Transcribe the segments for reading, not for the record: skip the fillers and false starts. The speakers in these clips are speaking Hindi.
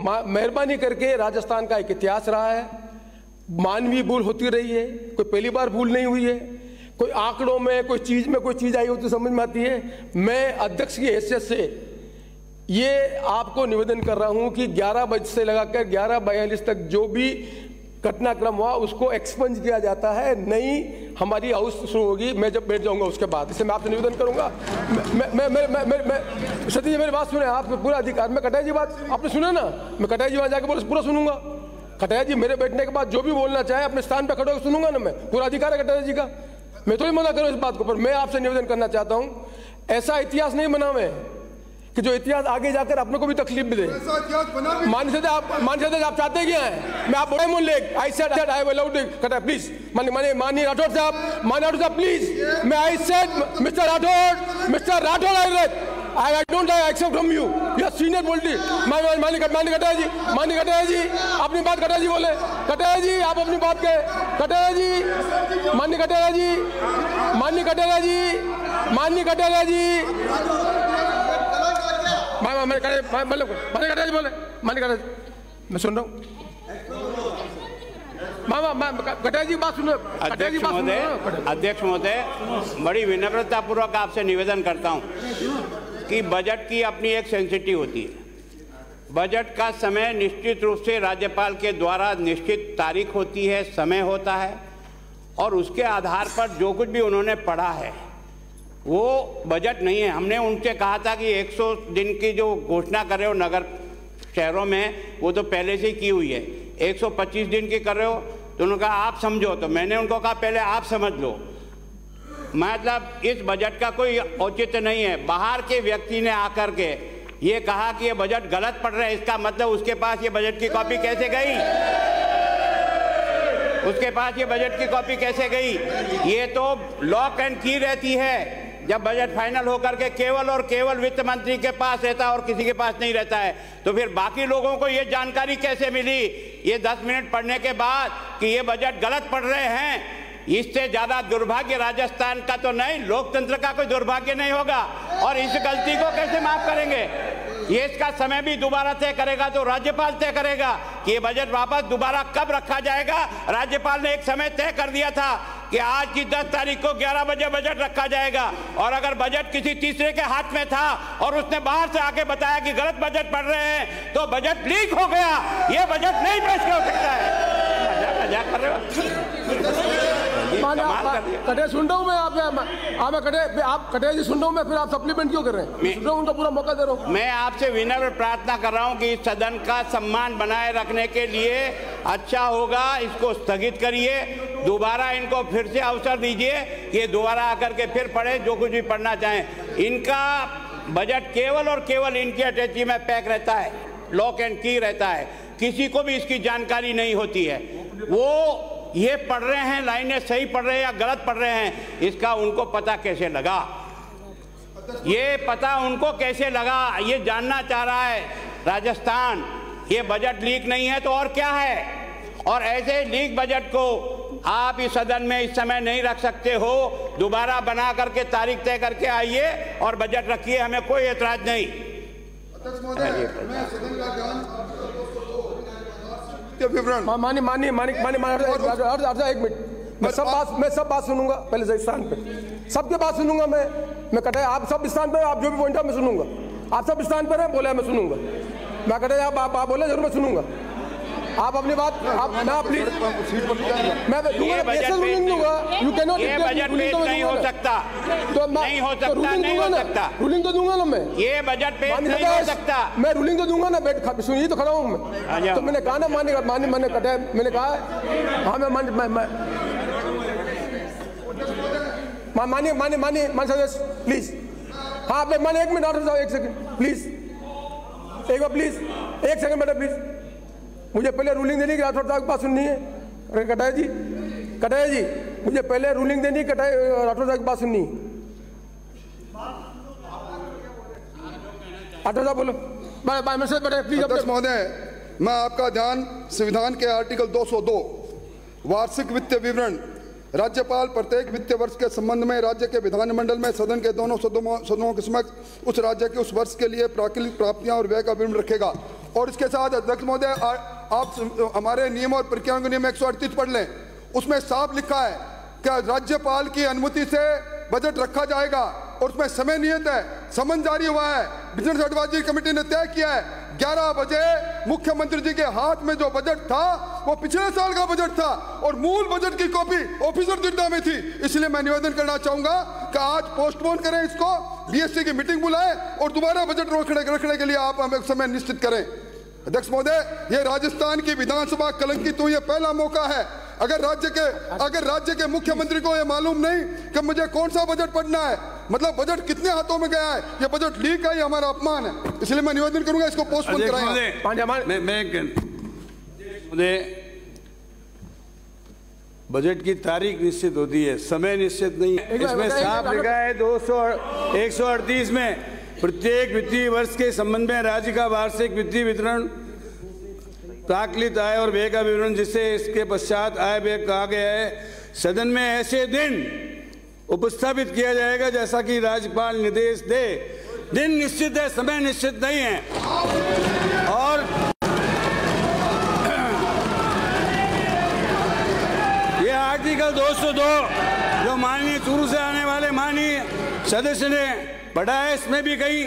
मेहरबानी करके, राजस्थान का एक इतिहास रहा है, मानवीय भूल होती रही है, कोई पहली बार भूल नहीं हुई है। कोई आंकड़ों में कोई चीज आई हो तो समझ में आती है। मैं अध्यक्ष की हैसियत से ये आपको निवेदन कर रहा हूं कि 11 बजे से लगाकर 11:42 तक जो भी घटनाक्रम हुआ उसको एक्सपंज किया जाता है। नई हमारी हाउस शुरू होगी, मैं जब बैठ जाऊंगा उसके बाद। इससे मैं आपसे निवेदन करूंगा। सतीश जी मेरी बात सुने, आप पूरा अधिकार। मैं कटाई जी बात आपने सुना ना, मैं कटाई जी वहां जाकर बोले पूरा सुनूंगा। कटाई जी मेरे बैठने के बाद जो भी बोलना चाहे अपने स्थान पर खड़े होकर सुनूंगा ना, मैं पूरा अधिकार है कटाई जी का। मैं तो ही मना करूं इस बात को, पर मैं आपसे निवेदन करना चाहता हूं, ऐसा इतिहास नहीं बना मैं कि जो इतिहास आगे जाकर अपने को भी तकलीफ भी दे। माननीय आप चाहते क्या है? मैं आप बड़े मूल्य I said I will allowed कटा प्लीज माननीय राठौड़ साहब प्लीज। मैं I said mister Rathore I don't accept from you are senior politics. माननीय कटारिया जी अपनी बात कटारिया जी बोले। कटारिया जी आप अपनी बात कहें। कटारिया जी माननीय कटारिया जी मैं सुन रहा हूँ। कटारिया जी बात सुनो। अध्यक्ष महोदय, बड़ी विनम्रता पूर्वक आपसे निवेदन करता हूँ कि बजट की अपनी एक सेंसिटिव होती है। बजट का समय निश्चित रूप से राज्यपाल के द्वारा निश्चित तारीख होती है, समय होता है, और उसके आधार पर जो कुछ भी उन्होंने पढ़ा है वो बजट नहीं है। हमने उनसे कहा था कि 100 दिन की जो घोषणा कर रहे हो नगर शहरों में, वो तो पहले से ही की हुई है। 125 दिन की कर रहे हो तो उन्होंने कहा आप समझो, तो मैंने उनको कहा पहले आप समझ लो। मतलब इस बजट का कोई औचित्य नहीं है। बाहर के व्यक्ति ने आकर के ये कहा कि ये बजट गलत पढ़ रहे हैं, इसका मतलब उसके पास ये बजट की कॉपी कैसे गई? उसके पास ये बजट की कॉपी कैसे गई? ये तो लॉक एंड की रहती है। जब बजट फाइनल होकर के केवल और केवल वित्त मंत्री के पास रहता है और किसी के पास नहीं रहता है, तो फिर बाकी लोगों को ये जानकारी कैसे मिली ये 10 मिनट पढ़ने के बाद कि ये बजट गलत पढ़ रहे हैं? इससे ज्यादा दुर्भाग्य राजस्थान का तो नहीं, लोकतंत्र का कोई दुर्भाग्य नहीं होगा। और इस गलती को कैसे माफ करेंगे? ये इसका समय भी दोबारा तय करेगा तो राज्यपाल तय करेगा कि ये बजट वापस दोबारा कब रखा जाएगा। राज्यपाल ने एक समय तय कर दिया था कि आज की 10 तारीख को 11 बजे बजट रखा जाएगा, और अगर बजट किसी तीसरे के हाथ में था और उसने बाहर से आके बताया कि गलत बजट पढ़ रहे हैं तो बजट लीक हो गया। ये बजट नहीं पेश हो सकता है। मजाक कर रहे हो? कटे सुन रहा हूँ मैं आप कटे जी सुन रहा हूँ मैं, फिर आप सप्लीमेंट क्यों कर रहे हैं? सुन रहा हूँ, उनका पूरा मौका दे रहा हूँ। मैं आपसे विनम्र प्रार्थना कर रहा हूँ कि इस सदन का सम्मान बनाए रखने के लिए अच्छा होगा इसको स्थगित करिए, दोबारा इनको फिर से अवसर दीजिए, ये दोबारा आकर के फिर पढ़े जो कुछ भी पढ़ना चाहें। इनका बजट केवल और केवल इनकी अटैची में पैक रहता है, लॉक एंड की रहता है, किसी को भी इसकी जानकारी नहीं होती है। वो ये पढ़ रहे हैं, लाइनें सही पढ़ रहे हैं या गलत पढ़ रहे हैं, इसका उनको पता कैसे लगा? ये पता उनको कैसे लगा? ये जानना चाह रहा है राजस्थान। ये बजट लीक नहीं है तो और क्या है? और ऐसे लीक बजट को आप इस सदन में इस समय नहीं रख सकते हो। दोबारा बना करके तारीख तय करके आइए और बजट रखिए, हमें कोई एतराज नहीं। एक मिनट, मैं सब बात सुनूंगा। पहले से स्थान पे सबके बात सुनूंगा मैं कटे आप सब स्थान पे, आप जो भी पॉइंट है मैं सुनूंगा। आप सब स्थान पर हैं, बोले मैं सुनूंगा। मैं कटे आप बोले जरूर मैं सुनूंगा। आप अपनी बात आप ना प्लीज मैं दूंगा। यू कैन नॉट नहीं हो सकता, तो नहीं हो सकता, नहीं हो सकता। रूलिंग तो दूंगा ना मैं। ये बजट पे नहीं हो सकता। मैं रूलिंग तो दूंगा ना, बैठ सुनिए तो खड़ा हूँ मैं। तो मैंने कहा ना मैंने कटा, मैंने कहा हाँ मैं मानिए सदस्य प्लीज। हाँ मानिए, 1 मिनट और 1 सेकंड प्लीज, एक बार प्लीज 1 सेकंड बेटा प्लीज। मुझे पहले रूलिंग देनी कि राठौड़ साहब की बात सुननी है। कटारिया जी मुझे पहले रूलिंग देनी, राठौड़ साहब की बात सुननी। राठौड़ साहब बोलो। अध्यक्ष महोदय, मैं आपका ध्यान संविधान के आर्टिकल 202 वार्षिक वित्तीय विवरण, राज्यपाल प्रत्येक वित्तीय वर्ष के संबंध में राज्य के विधानमंडल में सदन के दोनों सदनों के समक्ष उस राज्य के उस वर्ष के लिए प्राकृतिक प्राप्तियां और व्यय का विवरण रखेगा। और इसके साथ अध्यक्ष महोदय आप हमारे नियम और प्रक्रियाओं के नियम 138 पढ़ लें। उसमें साफ लिखा है कि राज्यपाल की अनुमति से बजट रखा जाएगा और उसमें समय नियत है, समन जारी हुआ है, बिजनेस एडवाइजरी कमेटी ने तय किया है 11 बजे मुख्यमंत्री जी के हाथ में जो बजट था वो पिछले साल का बजट था और मूल बजट की कॉपी ऑफिसर दिड्डा में थी। इसलिए मैं निवेदन करना चाहूंगा कि आज पोस्टपोन करें इसको, बीएससी की मीटिंग बुलाएं और दोबारा बजट रखने के लिए आप हमें समय निश्चित करें। अध्यक्ष महोदय, ये राजस्थान की विधानसभा कलंकित हुई, पहला मौका है। अगर राज्य के मुख्यमंत्री को ये मालूम नहीं कि मुझे कौन सा बजट पढ़ना है, मतलब बजट कितने हाथों में गया है, ये बजट लीक है, ये हमारा अपमान है। इसलिए मैं निवेदन करूंगा इसको पोस्टपोन कराएं। बजट की तारीख निश्चित होती है, समय निश्चित नहीं है। इसमें साफ लिखा है 138 में प्रत्येक वित्तीय वर्ष के संबंध में राज्य का वार्षिक वित्तीय वितरण, प्राकलित आय और व्यय का विवरण, जिसे इसके पश्चात आय व्यय कहा गया है, सदन में ऐसे दिन उपस्थापित किया जाएगा जैसा कि राज्यपाल निर्देश दे। दिन निश्चित है, समय निश्चित नहीं है। और ये आर्टिकल 202 जो माननीय चूरू से आने वाले माननीय सदस्य ने पढ़ा है, इसमें भी कहीं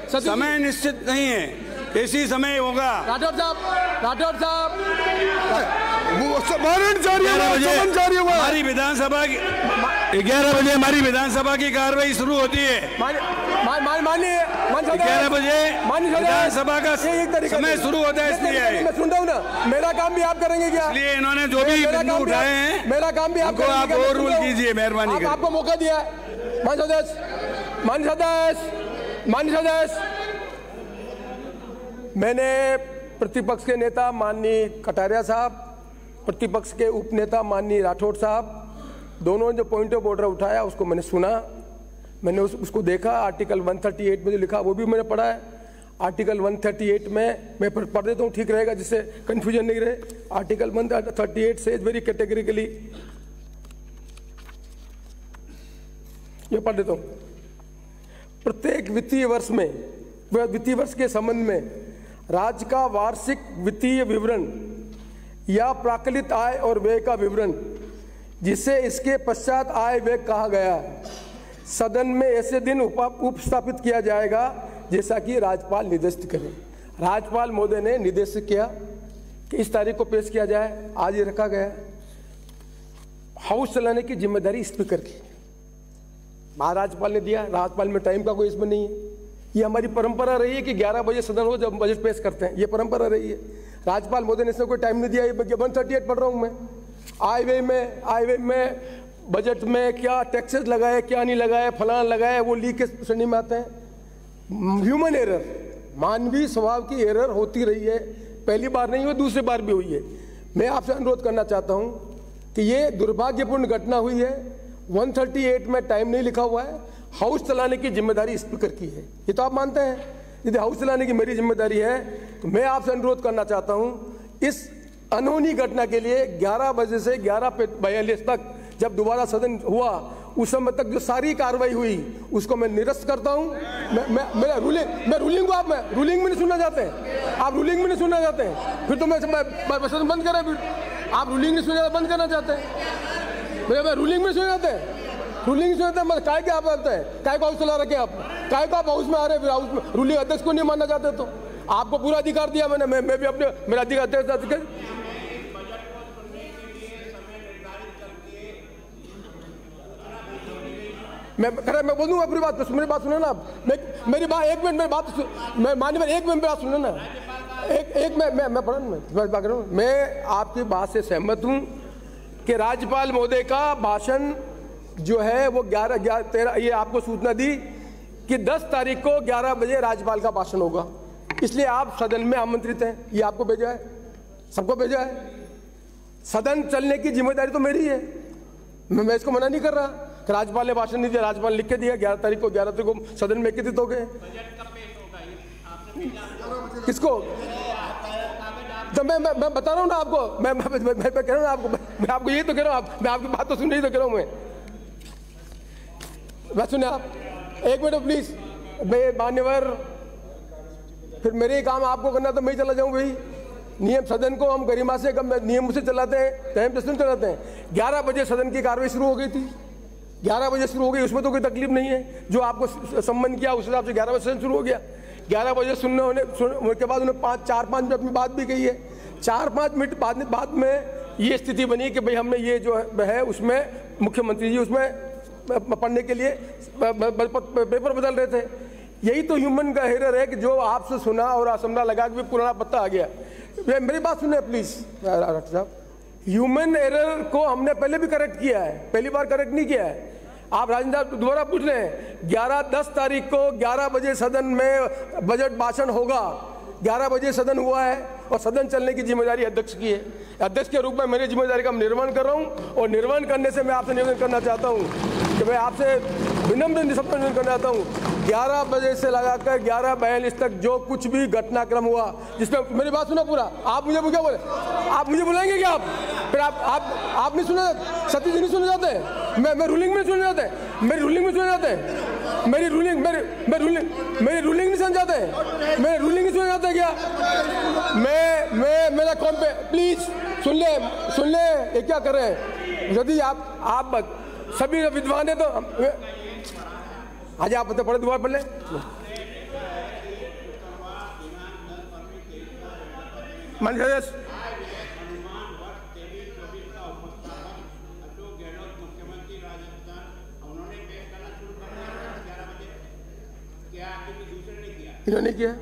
समय निश्चित नहीं है, इसी समय होगा। राठौड़ साहब हमारी विधानसभा की 11 बजे हमारी विधानसभा की कार्रवाई शुरू होती है। 11 बजे विधानसभा का समय शुरू होता है, इसलिए मैं सुन रहा हूँ ना, मेरा काम भी आप करेंगे क्या? इसलिए इन्होंने जो भी बिंदु उठाए हैं, मेरा काम भी आप आप और रूल कीजिए, मेहरबानी करके। आपको मौका दिया माननीय सदस्य, मैंने प्रतिपक्ष के नेता माननीय कटारिया साहब, प्रतिपक्ष के उपनेता माननीय राठौड़ साहब, दोनों जो पॉइंट ऑफ ऑर्डर उठाया उसको मैंने सुना, मैंने उसको देखा। आर्टिकल 138 में जो लिखा वो भी मैंने पढ़ा है। आर्टिकल 138 में मैं पढ़ देता हूँ, ठीक रहेगा, जिससे कंफ्यूजन नहीं रहे। आर्टिकल 138 से वेरी कैटेगरिकली, ये पढ़ देता हूँ। प्रत्येक वित्तीय वर्ष के संबंध में राज्य का वार्षिक वित्तीय विवरण या प्राकलित आय और व्यय का विवरण, जिसे इसके पश्चात आय व्यय कहा गया, सदन में ऐसे दिन उपस्थापित किया जाएगा जैसा कि राज्यपाल निर्देशित करें। राज्यपाल महोदय ने निर्देशित किया कि इस तारीख को पेश किया जाए, आज ये रखा गया। हाउस चलाने की जिम्मेदारी स्पीकर की, महाराज्यपाल ने दिया। राज्यपाल में टाइम का कोई इसमें नहीं है। ये हमारी परंपरा रही है कि 11 बजे सदन हो जब बजट पेश करते हैं, ये परंपरा रही है। राज्यपाल महोदय ने इसमें कोई टाइम नहीं दिया। ये 138 पढ़ रहा हूँ मैं। आय व्यय में बजट में क्या टैक्सेस लगाए, क्या नहीं लगाए, फलाना लगाए, वो लीक के श्रेणी में आते हैं। ह्यूमन एरर, मानवीय स्वभाव की एरर होती रही है, पहली बार नहीं हुई, दूसरी बार भी हुई है। मैं आपसे अनुरोध करना चाहता हूँ कि ये दुर्भाग्यपूर्ण घटना हुई है। 138 में टाइम नहीं लिखा हुआ है। हाउस चलाने की जिम्मेदारी स्पीकर की है, ये तो आप मानते हैं। यदि हाउस चलाने की मेरी जिम्मेदारी है तो मैं आपसे अनुरोध करना चाहता हूं, इस अनहोनी घटना के लिए 11 बजे से 11:42 तक जब दोबारा सदन हुआ, उस समय तक जो सारी कार्रवाई हुई उसको मैं निरस्त करता हूं। मैं रूलिंग को आप रूलिंग में नहीं सुनना चाहते हैं, आप रूलिंग में नहीं सुनना चाहते हैं, फिर तो मैं सदन बंद करें। फिर आप रूलिंग नहीं सुनना, बंद करना चाहते हैं। मैं रूलिंग में सुन जाते हैं, रूलिंग सुन जाते हैं। काय क्या आप करते हैं, काय को हाउस चला रखे आप, काय को आप हाउस में आ रहे हैं, हाउस में रूलिंग अध्यक्ष को नहीं मानना चाहते तो आपको पूरा अधिकार दिया मैंने। मैं भी अपने मेरा अधिकार मैं बोलूंगा पूरी बात। मेरी बात सुने ना आप, मेरी बात 1 मिनट मेरी बात, मैं मान्य 1 मिनट बात सुने ना। मैं पढ़ा ना, मैं आपकी बात से सहमत हूं कि राज्यपाल महोदय का भाषण जो है वो 13 ये आपको सूचना दी कि 10 तारीख को 11 बजे राज्यपाल का भाषण होगा, इसलिए आप सदन में आमंत्रित हैं। ये आपको भेजा है, सबको भेजा है। सदन चलने की जिम्मेदारी तो मेरी है, मैं इसको मना नहीं कर रहा कि राज्यपाल ने भाषण नहीं दिया, राज्यपाल लिख के दिया 11 तारीख को सदन में एकत्रित हो गए। किसको? तो मैं बता रहा हूँ ना आपको, मैं कह रहा हूँ आपको, मैं आपको यही तो कह रहा हूँ, मैं आपकी बात तो सुन रही तो कह रहा हूँ मैं सुने आप 1 मिनट प्लीज। मैं मान्यवर फिर मेरे ही काम आपको करना तो मैं ही चला जाऊँ भाई। नियम सदन को हम गरिमा से नियम से चलाते हैं, टाइम से चलाते हैं। 11 बजे सदन की कार्रवाई शुरू हो गई थी, 11 बजे शुरू हो गई, उसमें तो कोई तकलीफ नहीं है। जो आपको सम्मन किया उस हिसाब से 11 बजे सदन शुरू हो गया। 11 बजे सुनने होने के बाद उन्हें 4-5 मिनट अपनी बात भी कही है। 4-5 मिनट बाद में ये स्थिति बनी कि भाई हमने ये जो है उसमें मुख्यमंत्री जी उसमें पढ़ने के लिए पेपर बदल रहे थे। यही तो ह्यूमन का एरर है कि जो आपसे सुना और असमरा लगा के भी पुराना पत्ता आ गया। मेरी बात सुने प्लीज डॉक्टर साहब, ह्यूमन एरर को हमने पहले भी करेक्ट किया है, पहली बार करेक्ट नहीं किया है। आप राजेंद्र दोबारा पूछ रहे हैं। 10 तारीख को 11 बजे सदन में बजट भाषण होगा, 11 बजे सदन हुआ है और सदन चलने की जिम्मेदारी अध्यक्ष की है। अध्यक्ष के रूप में मेरी जिम्मेदारी का निर्वहन कर रहा हूं और निर्वहन करने से मैं आपसे निवेदन करना चाहता हूं कि मैं आपसे विनम्र निवेदन करना चाहता हूं 11 बजे से लगाकर 11:42 तक जो कुछ भी घटनाक्रम हुआ, जिसमें मेरी बात सुना पूरा। आप मुझे क्या बोले, आप मुझे बुलाएंगे क्या? आप फिर आप नहीं सुने, सतीश जी नहीं सुने जाते हैं, मैं रूलिंग में सुने जाते हैं, मेरी रूलिंग में सुने जाते हैं, मेरी रूलिंग नहीं सुन जाते हैं, मेरी रूलिंग नहीं सुने जाते क्या? मैं मेरा कौन पे प्लीज सुन ले ये क्या कर रहे हैं? यदि आप सभी विद्वान है तो आज आप बता पढ़े दोबारा पढ़ ले। इन्होंने किया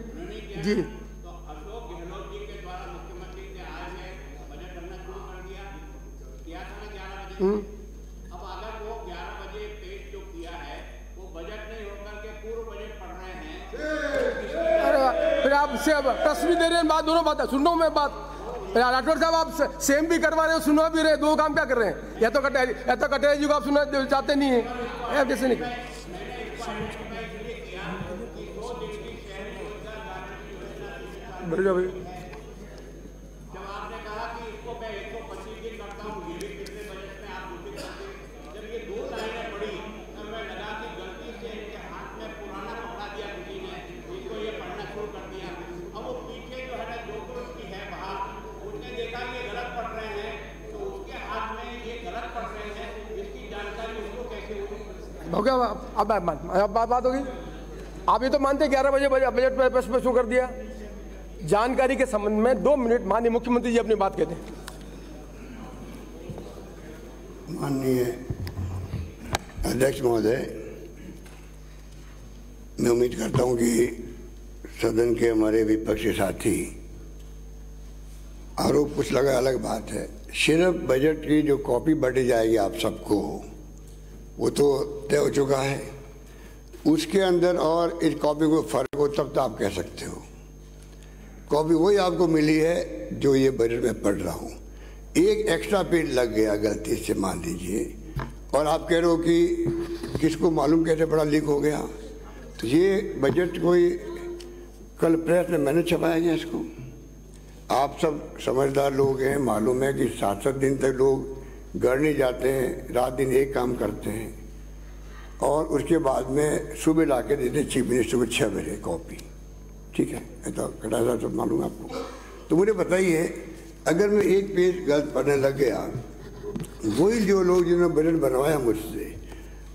जी। तो अशोक गहलोत जी के द्वारा मुख्यमंत्री ने आज बजट बनना शुरू कर दिया था ना 11 बजे। अब अगर वो 11 बजे पेश जो किया है वो बजट नहीं होकर के पूर्व बजट पढ़ रहे हैं। अरे फिर आप प्रश्न भी दे रहे हैं, बात दोनों बात सुन रहा हूँ मैं बात। राठौर साहब आप सेम भी करवा रहे हो, सुनवा भी रहे, दो काम क्या कर रहे हैं? या तो कटारिया जी को आप सुनना चाहते नहीं है, जैसे नहीं भाई। जब आपने कहा कि इसको मैं 125 दिन करता हूँ, ये भी पिछले बजट में आप घोषित करते, जब ये 2 लाइनें पढ़ी तब मैं लगा कि गलती से इनके हाथ में पुराना पकड़ा दिया किसी ने, इसको ये पढ़ना शुरू कर दिया। अब वो पीछे जो है ना जो कुछ की है बाहर, उसने देखा ये गलत पढ़ रहे हैं तो उसके हाथ में ये गलत पढ़ रहे हैं, इसकी जानकारी उसको कैसे हुई? हो गया अब बात होगी। आप ये तो मानते 11 बजे बजट पर शुरू कर दिया। जानकारी के संबंध में 2 मिनट माननीय मुख्यमंत्री जी अपनी बात कहते हैं। माननीय अध्यक्ष महोदय, मैं उम्मीद करता हूं कि सदन के हमारे विपक्षी साथी, आरोप कुछ लगा अलग बात है, सिर्फ बजट की जो कॉपी बांटी जाएगी आप सबको वो तो तय हो चुका है। उसके अंदर और इस कॉपी को फर्क हो तब तो आप कह सकते हो। कॉपी वही आपको मिली है जो ये बजट में पढ़ रहा हूँ। एक एक्स्ट्रा पेज लग गया गलती से मान लीजिए, और आप कह रहे हो कि किसको मालूम कैसे पढ़ा लीक हो गया। तो ये बजट कोई कल प्रेस में मैंने छपाया गया इसको। आप सब समझदार लोग हैं, मालूम है कि 7-7 दिन तक लोग घर नहीं जाते हैं, रात दिन एक काम करते हैं, और उसके बाद में सुबह ला के देते चीफ मिनिस्टर को 6 बजे कॉपी। ठीक है, तो कटा सब मालूम है आपको। तो मुझे बताइए, अगर मैं एक पेज गलत पढ़ने लग गया, वही जो लोग जिन्होंने बजट बनवाया मुझसे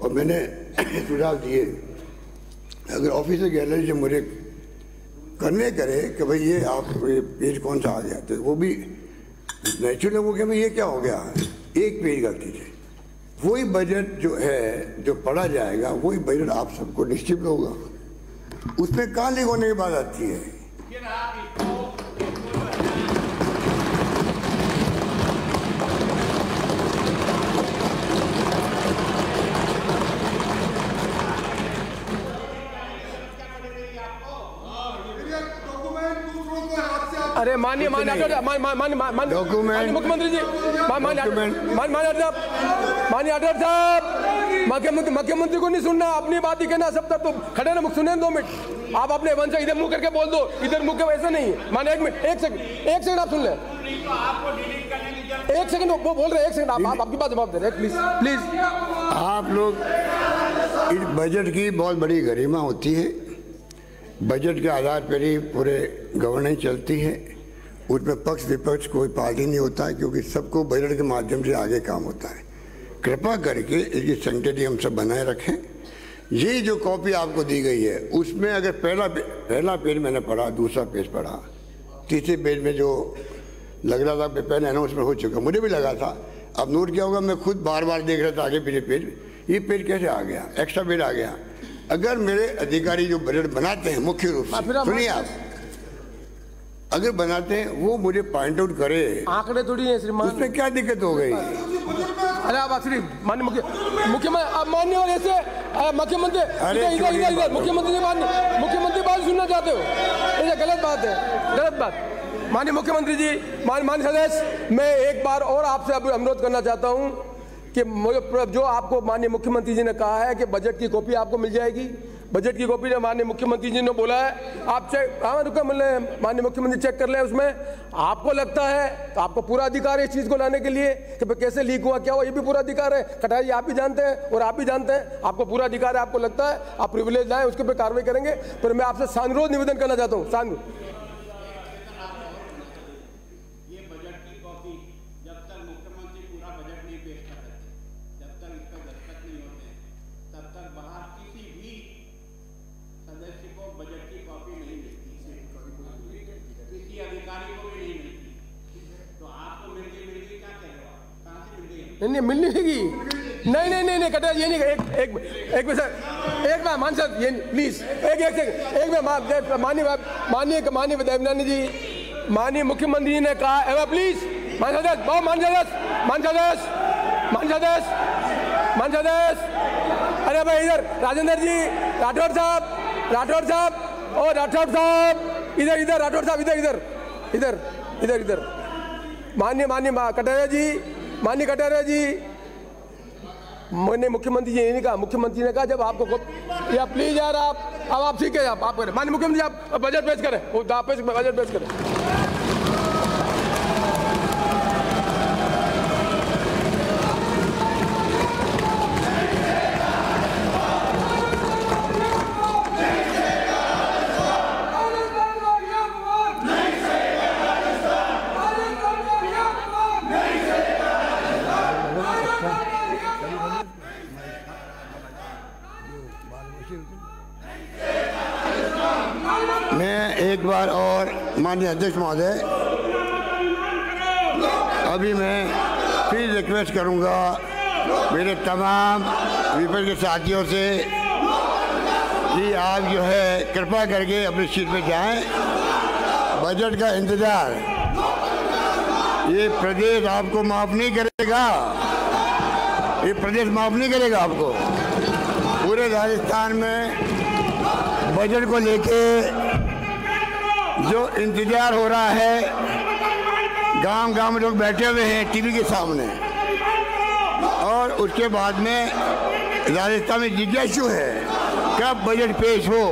और मैंने सुझाव दिए, अगर ऑफिसर गैलरी से मुझे करने करे कि भाई ये आप ये पेज कौन सा आ गया, तो वो भी नेचुरल वो कि भाई ये क्या हो गया, एक पेज गलती से। वही बजट जो है जो पढ़ा जाएगा वही बजट आप सबको निश्चित होगा। उसमें कहाँ लीक होने की बात आती है? अरे माननीय मुख्यमंत्री जी, माननीय अध्यक्ष साहब, मुख्यमंत्री को नहीं सुनना, अपनी बात ही कहना। सब तक तो खड़े ना, सुने 2 मिनट। आप अपने वंश इधर मुंह करके बोल दो, इधर मुंह के वैसे नहीं। माने 1 मिनट, 1 सेकंड आप सुन ले। 1 सेकंड वो बोल रहे हैं, 1 सेकंड आप आपकी बात जवाब दे रहे हैं। प्लीज प्लीज, आप लोग इस बजट की बहुत बड़ी गरिमा होती है बजट के आधार पर ही पूरे गवर्नेंस चलती है। उसमें पक्ष विपक्ष कोई पार्टी नहीं होता है, क्योंकि सबको बजट के माध्यम से आगे काम होता है। कृपा करके इसकी सैंक्टिटी हम सब बनाए रखें। ये जो कॉपी आपको दी गई है उसमें अगर पहला पेज मैंने पढ़ा, दूसरा पेज पढ़ा, तीसरे पेज में जो लग रहा था पहले अनाउंसमेंट हो चुका, मुझे भी लगा था। अब नोट क्या होगा, मैं खुद बार बार देख रहा था आगे पीछे पेज, ये पेज कैसे आ गया, एक्स्ट्रा पेज आ गया। अगर मेरे अधिकारी जो बजट बनाते हैं मुख्य रूप से, सुनिए आप, अगर बनाते हैं वो मुझे पॉइंट आउट करे, आंकड़े थोड़ी है श्रीमान, उसमें क्या दिक्कत हो गई? अरे आप माननीय मुख्यमंत्री और ऐसे मुख्यमंत्री इधर मुख्यमंत्री बात सुनना चाहते हो, ये गलत बात है, गलत बात। माननीय मुख्यमंत्री जी, माननीय सदस्य, मैं एक बार और आपसे अनुरोध करना चाहता हूं कि जो आपको माननीय मुख्यमंत्री जी ने कहा है कि बजट की कॉपी आपको मिल जाएगी, बजट की कॉपी ने माननीय मुख्यमंत्री जी ने बोला है, आप चेक माननीय मुख्यमंत्री चेक कर ले, उसमें आपको लगता है तो आपको पूरा अधिकार है इस चीज को लाने के लिए कि कैसे लीक हुआ, क्या हुआ, ये भी पूरा अधिकार है। कटाई आप भी जानते हैं और आप भी जानते हैं, आपको पूरा अधिकार है, आपको लगता है आप प्रिविलेज लाएं, उसके ऊपर कार्रवाई करेंगे। पर मैं आपसे सानुरोध निवेदन करना चाहता हूँ, नहीं मिलनी होगी, नहीं कटा ये नहीं, एक बार मान साहब, ये प्लीज एक माननीय देवनानी जी, माननीय मुख्यमंत्री ने कहा, प्लीज मान सदस्य, अरे भाई इधर राजेंद्र जी, राठौर साहब और राठौर साहब इधर राठौर साहब इधर माननीय कटारिया जी, मैंने मुख्यमंत्री जी नहीं कहा, मुख्यमंत्री ने कहा जब आपको या प्लीज यार आप ठीक है, आप करें, माननीय मुख्यमंत्री आप बजट पेश करें, वो बजट पेश करें। मैं एक बार और माननीय अध्यक्ष महोदय, अभी मैं फिर रिक्वेस्ट करूंगा मेरे तमाम विपक्ष के साथियों से कि आप जो है कृपा करके अपनी सीट पे जाएं। बजट का इंतजार, ये प्रदेश आपको माफ नहीं करेगा, ये प्रदेश माफ नहीं करेगा आपको। पूरे राजस्थान में बजट को लेके जो इंतजार हो रहा है, गांव में लोग बैठे हुए हैं टीवी के सामने, और उसके बाद में राजस्थान में जिज्ञासु है कब बजट पेश हो।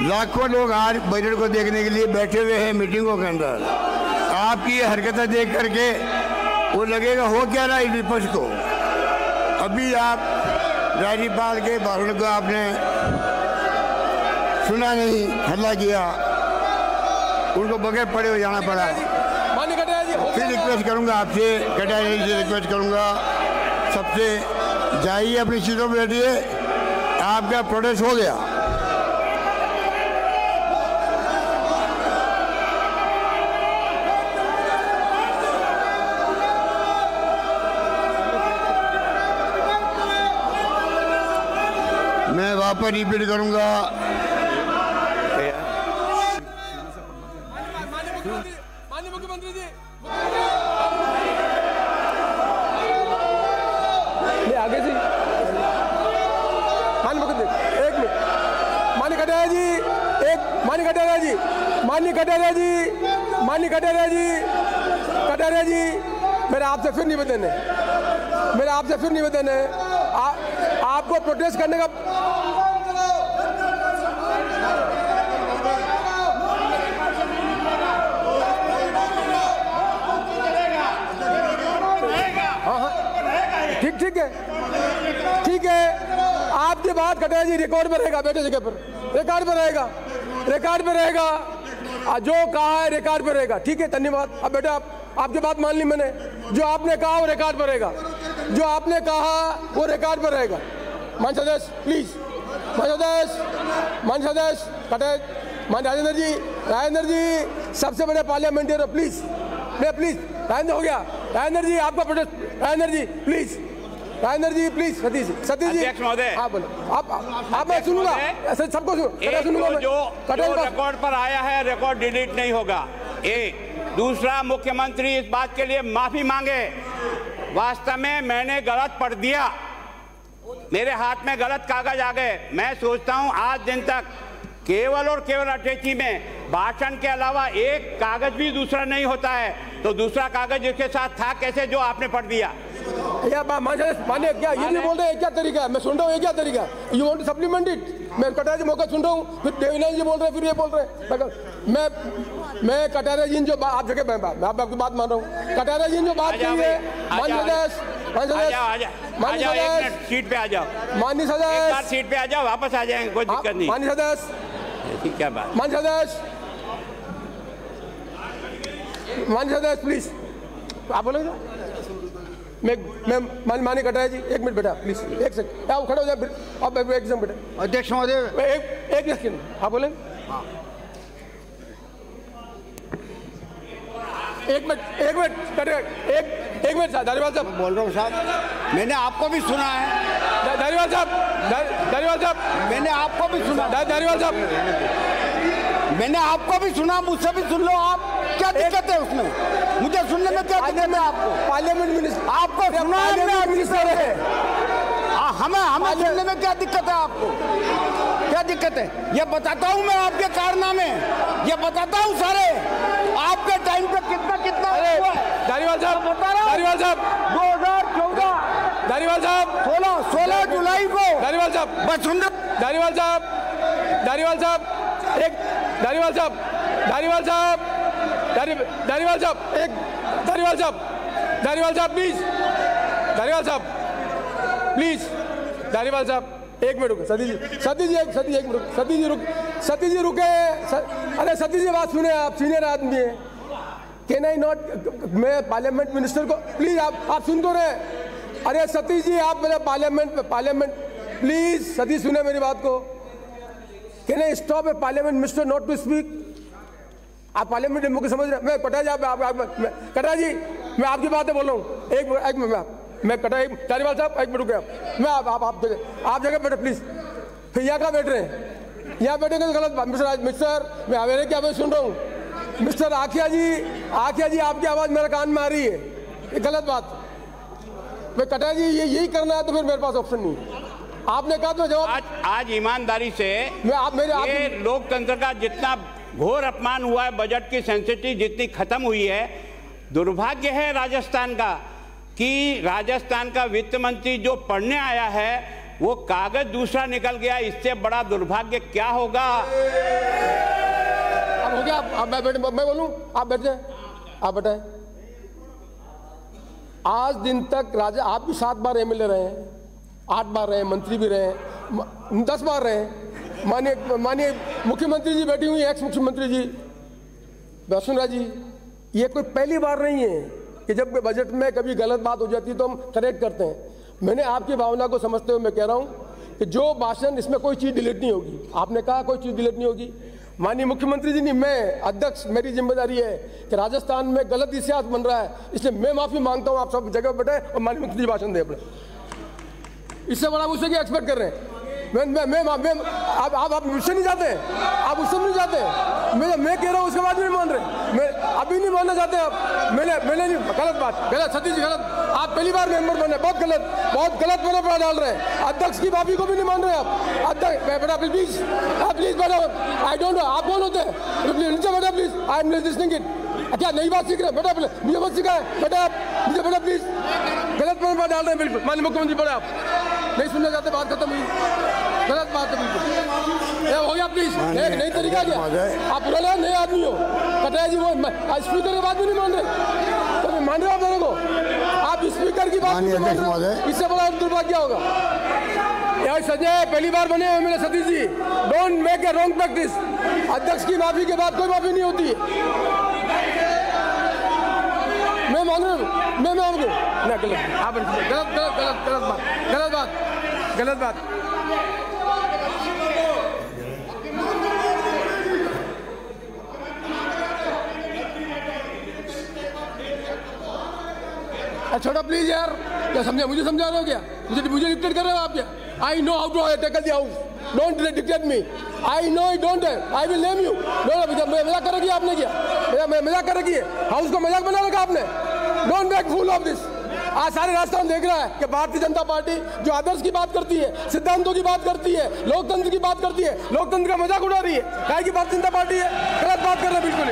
लाखों लोग आज बजट को देखने के लिए बैठे हुए हैं मीटिंगों के अंदर। आपकी ये हरकतें देख करके वो लगेगा हो क्या रहा है विपक्ष को। अभी आप राज्यपाल के भाषण को आपने सुना नहीं, हल्ला किया, उनको बगैर पड़े हुए जाना पड़ा। फिर रिक्वेस्ट करूंगा आपसे, कटारिया जी से रिक्वेस्ट करूंगा, सबसे जाइए अपनी सीटों पर बैठिए, आपका प्रोटेस्ट हो गया। मैं वापस रिपीट करूंगा, माननीय मुख्यमंत्री जी, आगे से माननीय मुख्यमंत्री, एक मिनट, माननीय कटारिया जी, मेरा आपसे फिर निवेदन है, आपको प्रोटेस्ट करने का ठीक है, आपकी बात कटारिया जी रिकॉर्ड पर रहेगा, बैठे जगह पर रिकॉर्ड पर रहेगा। रिकॉर्ड पे रहेगा, जो कहा है रिकॉर्ड पे रहेगा। ठीक है, धन्यवाद। अब बेटा आपकी बात मान ली मैंने, जो आपने कहा वो रिकॉर्ड पर रहेगा, जो आपने कहा वो रिकॉर्ड पर रहेगा। माननीय सदस्य प्लीज, माननीय सदस्य कटे, माननीय राजेंद्र जी सबसे बड़े पार्लियामेंटेरियन, प्लीज प्लीज राजेंद्र हो गया। राजेंद्र जी आपका protest, Rajendra ji please, Rajendra ji please, Satish ji हाँ बोलो। आप मैं सुनूंगा, सबको सुनूंगा। जो रिकॉर्ड पर आया है रिकॉर्ड डिलीट नहीं होगा। एक दूसरा, मुख्यमंत्री इस बात के लिए माफी मांगे। वास्तव में मैंने गलत पढ़ दिया, मेरे हाथ में गलत कागज आ गए। मैं सोचता हूं आज दिन तक केवल और केवल अटैची में भाषण के अलावा एक कागज भी दूसरा नहीं होता है, तो दूसरा कागज इसके साथ था कैसे जो आपने पढ़ दिया? माने क्या ये नहीं बोल रहे हैं, क्या तरीका है? मैं सुन रहा हूँ, ये क्या तरीका है? You want to supplement it? मैं कटारिया जी मौका सुन रहा हूँ, फिर देवीलाल जी बोल रहे हैं, फिर ये बोल रहे हैं। मैं कटारिया जी जो आप जगह मैं आपकी बात मान रहा हूँ। कटारिया जी जो बात की है, माननीय सीट पे आ जाओ, माननीय सदस्य सीट पे आ जाओ, वापस आ जाएंगे, कोई दिक्कत नहीं। माननीय सदस्य क्या बात, माननीय सदस्य प्लीज आप बोलोगे। मैं माननीय कटारिया जी एक मिनट बेटा प्लीज, एक सेकंड आप खड़े हो जाए, अब एक सेकंड बेटा। अध्यक्ष महोदय एक सेकंड आप बोले। एक मिनट धारीवाल साहब बोल रहा हूँ साहब, मैंने आपको भी सुना है। धारीवाल साहब मैंने आपको भी सुना। धारीवाल साहब मैंने आपको भी सुना, मुझसे भी सुन लो। आप क्या दिक्कत है उसमें? मुझे सुनने में क्या दिक्कत है? आपको पार्लियामेंट मिनिस्टर, आपको सुना है मिनिस्टर है, हमें सुनने में क्या दिक्कत है? आपको क्या दिक्कत है? ये बताता हूँ मैं आपके कारनामे, ये बताता हूँ सारे आपके टाइम पे कितना धारीवाल साहब बता रहा हूँ। धारीवाल साहब 2014 धारीवाल साहब 16 जुलाई को धारीवाल साहब बस सुन धारीवाल साहब एक धारीवाल साहब प्लीज, धारीवाल साहब एक मिनट रुके। सतीश जी रुके। अरे सतीश जी बात सुने, आप सीनियर आदमी है। कैन आई नॉट, मैं पार्लियामेंट मिनिस्टर को प्लीज आप सुन तो रहे। अरे सतीश जी आप मेरे पार्लियामेंट प्लीज, सतीश सुने मेरी बात को। Can I stop a parliament minister not to speak? आप पार्लियामेंट मुझे समझ रहे? मैं कटारिया कटारिया जी मैं आपकी बातें बोल रहा हूँ। एक मैं धारीवाल साहब एक मिनट रुके। मैं आप जगह बैठे प्लीज। फिर यहाँ कहाँ बैठ रहे हैं? यहाँ बैठेंगे तो गलत बात। मिस्टर मैं हवेरे की आवाज़ सुन रहा हूँ। मिस्टर आखिया जी आपकी आवाज़ मेरे कान में आ रही है, ये गलत बात। मैं कटारिया जी यही करना है तो फिर मेरे पास ऑप्शन नहीं। आपने कहा तो जवाब। आज ईमानदारी से ये लोकतंत्र का जितना घोर अपमान हुआ है, बजट की सेंसिटिविटी जितनी खत्म हुई है, दुर्भाग्य है राजस्थान का कि राजस्थान का वित्त मंत्री जो पढ़ने आया है वो कागज दूसरा निकल गया। इससे बड़ा दुर्भाग्य क्या होगा? अब हो गया। मैं बोलूं, आप बैठ जाए, आप बैठाए। आज दिन तक आप भी 7 बार एमएलए रहे हैं, 8 बार रहे, मंत्री भी रहे, 10 बार रहे। माननीय मुख्यमंत्री जी बैठी हुई, एक्स मुख्यमंत्री जी वसुंधरा जी, ये कोई पहली बार नहीं है कि जब बजट में कभी गलत बात हो जाती है तो हम करेक्ट करते हैं। मैंने आपकी भावना को समझते हुए मैं कह रहा हूं कि जो भाषण, इसमें कोई चीज़ डिलीट नहीं होगी। आपने कहा कोई चीज़ डिलीट नहीं होगी। माननीय मुख्यमंत्री जी नहीं, मैं अध्यक्ष, मेरी जिम्मेदारी है कि राजस्थान में गलत इतिहास बन रहा है, इसलिए मैं माफ़ी मांगता हूँ। आप सब जगह बैठे और माननीय मुख्यमंत्री भाषण दें अपने। इससे बड़ा मुझसे क्या एक्सपेक्ट कर रहे हैं? आप मुझसे नहीं जाते, आप उससे नहीं जाते। मैं कह रहा हूँ उसके बाद भी नहीं मान रहे। मैं अभी नहीं मानना चाहते आप। मैंने नहीं, गलत बात, गलत सतीश जी गलत। आप पहली बार मेंबर बने, बहुत गलत मैंने पड़ा डाल रहे हैं। अध्यक्ष की माफी को भी नहीं मान रहे आप। अध्यक्ष बेटा प्लीज बैठो। आई डोंट नो आप कौन होते हैं? नीचे बैठा please, I am listening it. क्या नई बात सीख रहे हैं बेटा? मुझे मत सिखाए बेटा, आप मुझे बेटा प्लीज। गलत मैंने डाल रहे हैं बिल्कुल। माननीय मुख्यमंत्री पड़े, आप नहीं सुनना चाहते, बात खत्म हुई। गलत बात है बिल्कुल। हो गया प्लीज, नई तरीका क्या? आप पुराने नए आदमी हो। कटारिया जी वो स्पीकर की बात भी नहीं मान रहे, तो मान रहे हो आप मेरे को? आप स्पीकर की बात नहीं मान रहे, इससे बड़ा दुर्भाग्य होगा। यार संजय पहली बार बने हैं मेरे Satish ji, don't make a wrong practice. अध्यक्ष की माफी के बाद कोई माफी नहीं होती। मैं मांग रहा हूँ, मैं मांग रहा हूँ ना, गलत आप गलत बात। छोटा प्लीज यार, क्या समझा, मुझे समझा रहे हो क्या? मुझे डिक्टेट कर रहे हो आप क्या? I know how to tackle the house, don't dictate me. I know I don't, I will name you. मजाक कर रखी है आपने क्या? मजाक कर रखी है, हाउस को मजाक बना रखा आपने। Don't make fool of this. आज सारे राष्ट्र देख रहा है कि भारतीय जनता पार्टी जो आदर्श की बात करती है, सिद्धांतों की बात करती है, लोकतंत्र की बात करती है, लोकतंत्र का मजाक उड़ा रही है। काहे की भारतीय जनता पार्टी है? गलत बात कर रहे हैं, बिल्कुल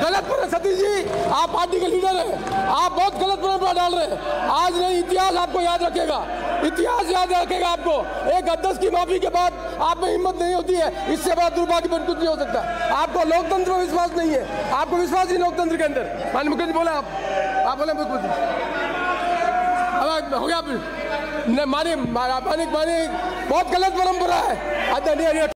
गलत पर सतीश जी, आप पार्टी के लीडर हैं, आप बहुत गलत परंपरा डाल रहे हैं। आज नहीं, इतिहास आपको याद रखेगा, इतिहास याद रखेगा आपको। एक अध्यक्ष की माफी के बाद आप में हिम्मत नहीं होती है, इससे बड़ा दुर्भाग्यपूर्ण कुछ नहीं हो सकता। आपको लोकतंत्र में विश्वास नहीं है, आपको विश्वास ही लोकतंत्र के अंदर। माननीय मुख्यमंत्री बोला, आप बोले बिल्कुल हो गया। मानिए बहुत गलत परंपरा है।